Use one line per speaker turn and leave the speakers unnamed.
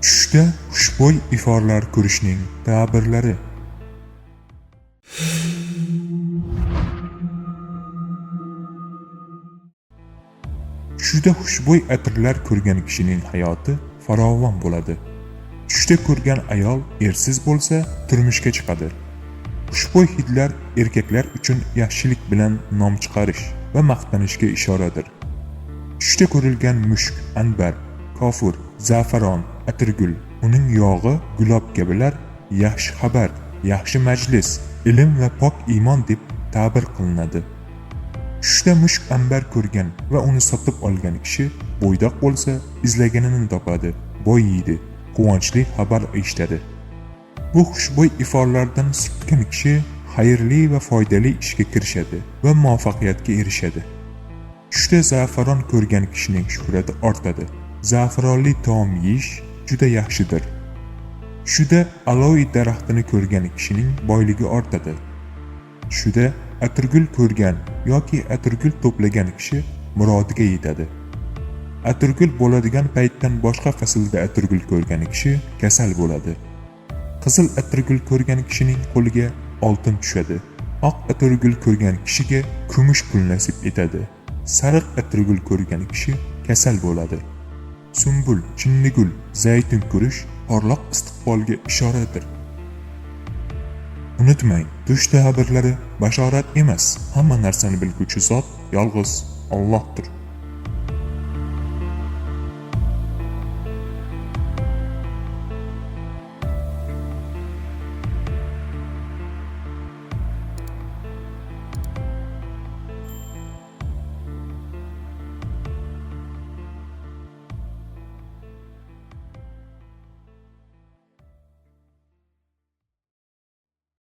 Tushda xushbo'y iforlar ko'rishning ta'birlari. Tushda xushbo'y atirlar ko'rgan kishining hayoti farovon bo'ladi. Tushda ko'rgan ayol ersiz bo'lsa, turmushga chiqadi. Xushbo'y hidlar erkaklar uchun yaxshilik bilan nom chiqarish va maqtanishga ishoradir. Tushda ko'rilgan mushk, anbar, kofur, za'faron, atirgul, uning yog'i, gulob kabilar yaxshi xabar, yaxshi majlis, ilm va pok iymon deb ta'bir qilinadi. Tushda mushk, anbar ko'rgan va uni sotib olgan kishi bo'ydoq bo'lsa, izlaganini topadi, boyiydi, quvonchli xabar eshitadi. Bu xushbo'y iforlardan sutgan kishi xayrli va foydali ishga kirishadi va muvaffaqiyatga erishadi. Tushda za'faron ko'rgan kishining shuhrati ortadi. Za'faronli taom yeyish juda yaxshidir. Tushda aloe daraxtini ko'rgan kishining boyligi ortadi. Tushda atirgul ko'rgan yoki atirgul to'plagan kishi murodiga yetadi. Atirgul bo'ladigan paytdan boshqa faslda atirgul ko'rgan kishi kasal bo'ladi. Qizil atirgul ko'rgan kishining qo'liga oltin tushadi. Oq atirgul ko'rgan kishiga kumush pul nasib etadi. Sariq atirgul ko'rgan kishi kasal bo'ladi. Sumbul, chinnigul, zaytun ko'rish porloq istiqbolga ishoradir. Unutmang, tush ta'birlari bashorat emas, hamma narsani bilguvchi zot yolg'iz Allohdir.